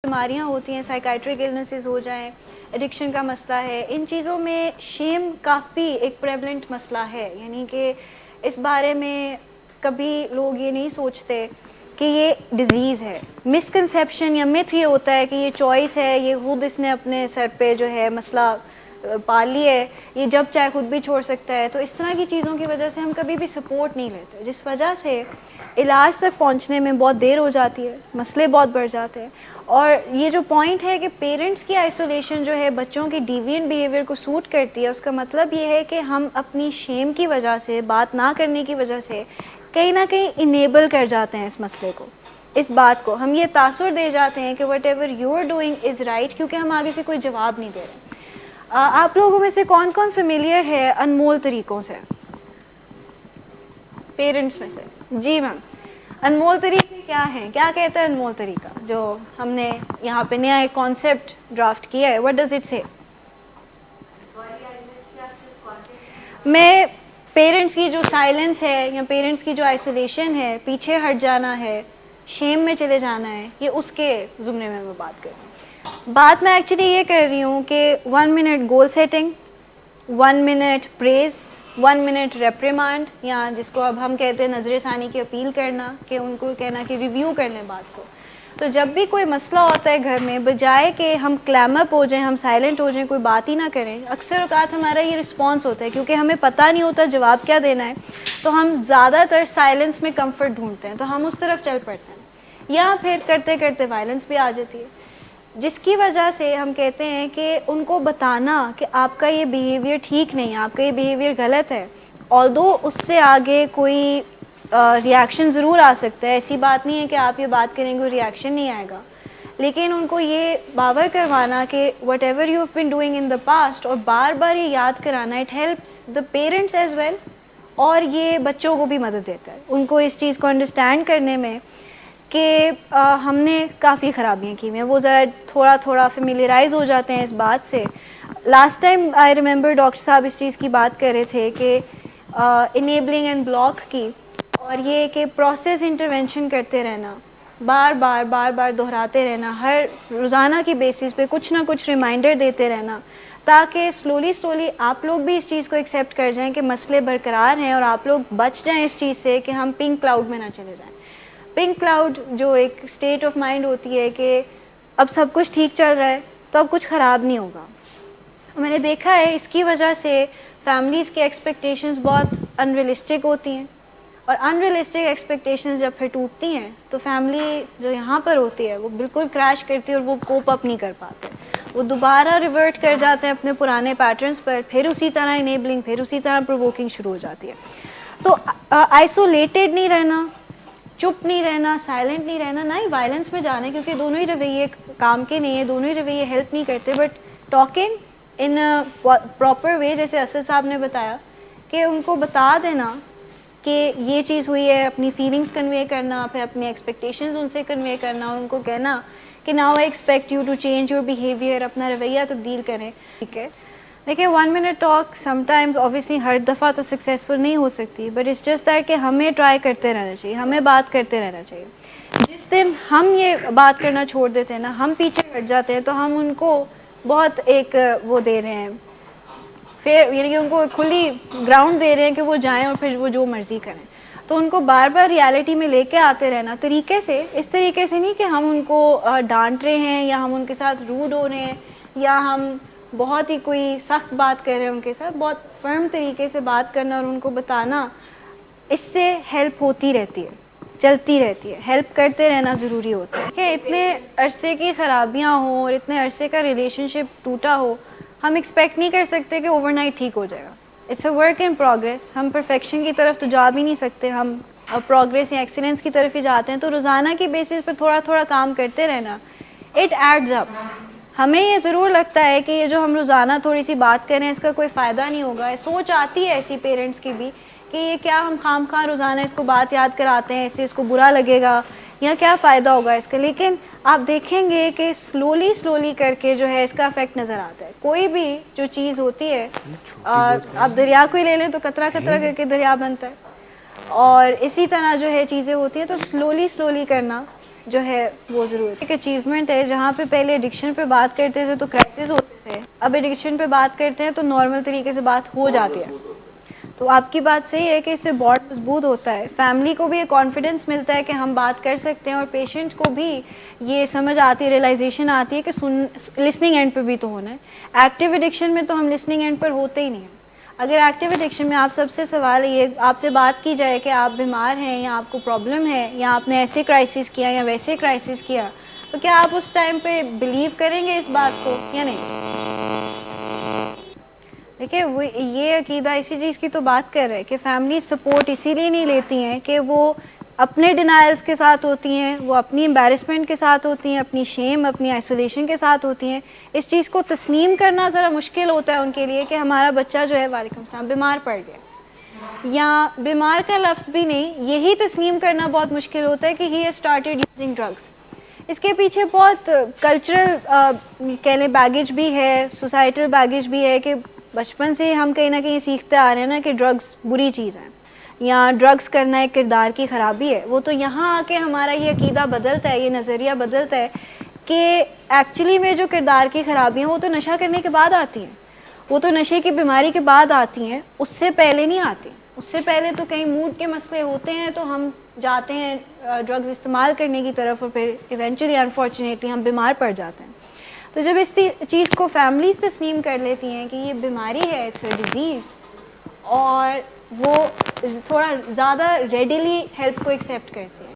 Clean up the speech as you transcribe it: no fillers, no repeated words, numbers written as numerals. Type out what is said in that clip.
بیماریاں ہوتی ہیں, سائیکائٹرک النیسز ہو جائیں, ایڈکشن کا مسئلہ ہے, ان چیزوں میں شیم کافی ایک پریولنٹ مسئلہ ہے. یعنی کہ اس بارے میں کبھی لوگ یہ نہیں سوچتے کہ یہ ڈیزیز ہے. مسکنسیپشن یا متھ یہ ہوتا ہے کہ یہ چوائس ہے, یہ خود اس نے اپنے سر پہ جو ہے مسئلہ پال لی ہے, یہ جب چاہے خود بھی چھوڑ سکتا ہے. تو اس طرح کی چیزوں کی وجہ سے ہم کبھی بھی سپورٹ نہیں لیتے, جس وجہ سے علاج تک پہنچنے میں بہت دیر ہو جاتی ہے, مسئلے بہت بڑھ جاتے ہیں. اور یہ جو پوائنٹ ہے کہ پیرنٹس کی آئسولیشن جو ہے بچوں کی ڈیوینٹ بیہیویئر کو سوٹ کرتی ہے, اس کا مطلب یہ ہے کہ ہم اپنی شیم کی وجہ سے, بات نہ کرنے کی وجہ سے کہیں نہ کہیں انیبل کر جاتے ہیں اس مسئلے کو, اس بات کو. ہم یہ تاثر دے جاتے ہیں کہ whatever you are doing is right, کیونکہ ہم آگے سے کوئی جواب نہیں دے رہے. آپ لوگوں میں سے کون کون فیملیئر ہے انمول طریقوں سے؟ پیرنٹس میں سے؟ جی میم, انمول طریقے کیا ہیں؟ کیا کہتا ہے انمول طریقہ جو ہم نے یہاں پہ نیا ایک کانسیپٹ ڈرافٹ کیا ہے؟ وٹ ڈز اٹ سے؟ میں پیرنٹس کی جو سائلنس ہے یا پیرنٹس کی جو آئسولیشن ہے, پیچھے ہٹ جانا ہے, شیم میں چلے جانا ہے, یہ اس کے زمرے میں بات کر رہی ہوں. بات میں ایکچولی یہ کر رہی ہوں کہ 1 منٹ گول سیٹنگ, 1 منٹ پریز, 1 منٹ ریپریمانڈ, یا جس کو اب ہم کہتے ہیں نظر ثانی کی اپیل کرنا, کہ ان کو کہنا کہ ریویو کر لیں بات کو. تو جب بھی کوئی مسئلہ ہوتا ہے گھر میں, بجائے کہ ہم کلیم اپ ہو جائیں, ہم سائلنٹ ہو جائیں, کوئی بات ہی نہ کریں, اکثر اوقات ہمارا یہ رسپانس ہوتا ہے کیونکہ ہمیں پتہ نہیں ہوتا جواب کیا دینا ہے, تو ہم زیادہ تر سائلنس میں کمفرٹ ڈھونڈتے ہیں, تو ہم اس طرف چل پڑتے ہیں, یا پھر کرتے کرتے وائلنس بھی آ جاتی ہے, جس کی وجہ سے ہم کہتے ہیں کہ ان کو بتانا کہ آپ کا یہ بیہیویئر ٹھیک نہیں ہے, آپ کا یہ بیہیویئر غلط ہے. آلدو اس سے آگے کوئی ریاکشن ضرور آ سکتا ہے, ایسی بات نہیں ہے کہ آپ یہ بات کریں گے ریاکشن نہیں آئے گا, لیکن ان کو یہ باور کروانا کہ whatever you have been doing in the past, اور بار بار یہ یاد کرانا, it helps the parents as well, اور یہ بچوں کو بھی مدد دیتا ہے ان کو اس چیز کو انڈرسٹینڈ کرنے میں کہ ہم نے کافی خرابیاں کی ہوئی ہیں. وہ ذرا تھوڑا تھوڑا فیملیرائز ہو جاتے ہیں اس بات سے. Last time I remember doctor صاحب اس چیز کی بات کر رہے تھے کہ انیبلنگ اینڈ بلاک کی, اور یہ کہ پروسیس انٹرونشن کرتے رہنا, بار بار بار بار دہراتے رہنا, ہر روزانہ کی بیسس پہ کچھ نہ کچھ ریمائنڈر دیتے رہنا, تاکہ سلولی آپ لوگ بھی اس چیز کو ایکسیپٹ کر جائیں کہ مسئلے برقرار ہیں, اور آپ لوگ بچ جائیں اس چیز سے کہ ہم پنک کلاؤڈ میں نہ چلے جائیں. پنک کلاؤڈ جو ایک اسٹیٹ آف مائنڈ ہوتی ہے کہ اب سب کچھ ٹھیک چل رہا ہے تو اب کچھ خراب نہیں ہوگا. میں نے دیکھا ہے اس کی وجہ سے فیملیز کی ایکسپیکٹیشنز بہت ان ریئلسٹک ہوتی ہیں, اور ان ریئلسٹک ایکسپیکٹیشنز جب پھر ٹوٹتی ہیں تو فیملی جو یہاں پر ہوتی ہے وہ بالکل کریش کرتی ہے, اور وہ کوپ اپ نہیں کر پاتے, وہ دوبارہ ریورٹ کر جاتے ہیں اپنے پرانے پیٹرنز پر, پھر اسی طرح انیبلنگ, پھر اسی طرح پرووکنگ شروع ہو جاتی ہے. تو آئسولیٹڈ نہیں رہنا, چپ نہیں رہنا, سائلنٹ نہیں رہنا, نہ ہی وائلنس میں جانا ہے, کیونکہ دونوں ہی رویے کام کے نہیں ہیں, دونوں ہی رویے ہیلپ نہیں کرتے. But talking in proper way, جیسے اسد صاحب نے بتایا, کہ ان کو بتا دینا کہ یہ چیز ہوئی ہے, اپنی فیلنگس کنوے کرنا, پھر اپنی ایکسپیکٹیشنز ان سے کنوے کرنا, اور ان کو کہنا کہ now I expect you to change your behaviour, اپنا رویہ تبدیل کریں. ٹھیک ہے, دیکھیے 1 minute talk some times obviously ہر دفعہ تو سکسیزفل نہیں ہو سکتی, بٹ اٹس جسٹ دیٹ کہ ہمیں ٹرائی کرتے رہنا چاہیے, ہمیں بات کرتے رہنا چاہیے. جس دن ہم یہ بات کرنا چھوڑ دیتے ہیں نا, ہم پیچھے ہٹ جاتے ہیں, تو ہم ان کو بہت ایک وہ دے رہے ہیں, پھر یعنی کہ ان کو کھلی گراؤنڈ دے رہے ہیں کہ وہ جائیں اور پھر وہ جو مرضی کریں. تو ان کو بار بار ریالٹی میں لے کے آتے رہنا طریقے سے, اس طریقے سے نہیں کہ ہم ان کو ڈانٹ رہے ہیں, یا ہم ان کے ساتھ روڈ ہو رہے ہیں, یا ہم بہت ہی کوئی سخت بات کر رہے ہیں ان کے ساتھ. بہت فرم طریقے سے بات کرنا اور ان کو بتانا, اس سے ہیلپ ہوتی رہتی ہے, چلتی رہتی ہے, ہیلپ کرتے رہنا ضروری ہوتا ہے. کہ اتنے عرصے کی خرابیاں ہوں اور اتنے عرصے کا ریلیشن شپ ٹوٹا ہو, ہم ایکسپیکٹ نہیں کر سکتے کہ اوور نائٹ ٹھیک ہو جائے گا. It's a work in progress. ہم پرفیکشن کی طرف تو جا بھی نہیں سکتے, ہم پروگریس یا ایکسیلنس کی طرف ہی جاتے ہیں. تو روزانہ کی بیسس پہ تھوڑا تھوڑا کام کرتے رہنا, اٹ ایڈز اپ. ہمیں یہ ضرور لگتا ہے کہ یہ جو ہم روزانہ تھوڑی سی بات کریں اس کا کوئی فائدہ نہیں ہوگا, سوچ آتی ہے ایسی پیرنٹس کی بھی کہ یہ کیا ہم خام خواہ روزانہ اس کو بات یاد کراتے ہیں, اس سے اس کو برا لگے گا, یا کیا فائدہ ہوگا اس کا. لیکن آپ دیکھیں گے کہ سلولی کر کے جو ہے اس کا افیکٹ نظر آتا ہے. کوئی بھی جو چیز ہوتی ہے, آپ دریا کو ہی لے لیں تو قطرہ قطرہ کر کے دریا بنتا ہے, اور اسی طرح جو ہے چیزیں ہوتی ہیں. تو سلولی کرنا, جو ہے وہ ضرورت ایک اچیومنٹ ہے. جہاں پہ پہلے ایڈکشن پہ بات کرتے تھے تو کرائسس ہوتے تھے, اب ایڈکشن پہ بات کرتے ہیں تو نارمل طریقے سے بات ہو جاتی ہے. تو آپ کی بات صحیح ہے کہ اس سے بانڈ مضبوط ہوتا ہے, فیملی کو بھی ایک کانفیڈنس ملتا ہے کہ ہم بات کر سکتے ہیں, اور پیشنٹ کو بھی یہ سمجھ آتی ہے, ریئلائزیشن آتی ہے کہ لسننگ اینڈ پہ بھی تو ہونا ہے. ایکٹیو ایڈکشن میں تو ہم لسننگ اینڈ پر ہوتے ہی نہیں ہیں. اگر ایکٹیو ایڈکشن میں آپ سب سے سوال یہ آپ سے بات کی جائے کہ آپ بیمار ہیں یا آپ کو پرابلم ہے یا آپ نے ایسے کرائسس کیا یا ویسے کرائسس کیا, تو کیا آپ اس ٹائم پہ بلیو کریں گے اس بات کو یا نہیں؟ دیکھیے وہ یہ عقیدہ اسی چیز کی تو بات کر رہے ہیں کہ فیملی سپورٹ اسی لیے نہیں لیتی ہیں کہ وہ اپنے ڈینائلز کے ساتھ ہوتی ہیں, وہ اپنی امبیرسمنٹ کے ساتھ ہوتی ہیں, اپنی شیم اپنی آئسولیشن کے ساتھ ہوتی ہیں. اس چیز کو تسلیم کرنا ذرا مشکل ہوتا ہے ان کے لیے کہ ہمارا بچہ جو ہے وعلیکم السلام بیمار پڑ گیا, یا بیمار کا لفظ بھی نہیں, یہی تسلیم کرنا بہت مشکل ہوتا ہے کہ he has started using drugs. اس کے پیچھے بہت کلچرل کہہ لیں بیگیج بھی ہے, سوسائٹل بیگیج بھی ہے کہ بچپن سے ہم کہیں نہ کہیں سیکھتے آ رہے ہیں نا کہ ڈرگس بری چیز ہے یا ڈرگس کرنا ایک کردار کی خرابی ہے. وہ تو یہاں آ کے ہمارا یہ عقیدہ بدلتا ہے, یہ نظریہ بدلتا ہے کہ ایکچولی میں جو کردار کی خرابی ہیں وہ تو نشہ کرنے کے بعد آتی ہیں, وہ تو نشے کی بیماری کے بعد آتی ہیں, اس سے پہلے نہیں آتی. اس سے پہلے تو کہیں موڈ کے مسئلے ہوتے ہیں تو ہم جاتے ہیں ڈرگز استعمال کرنے کی طرف, اور پھر ایونچولی انفارچونیٹلی ہم بیمار پڑ جاتے ہیں. تو جب اس چیز کو فیملیز تسلیم کر لیتی ہیں کہ یہ بیماری ہے, اٹس اے ڈیزیز, اور وہ تھوڑا زیادہ ریڈیلی ہیلپ کو ایکسیپٹ کرتی ہیں.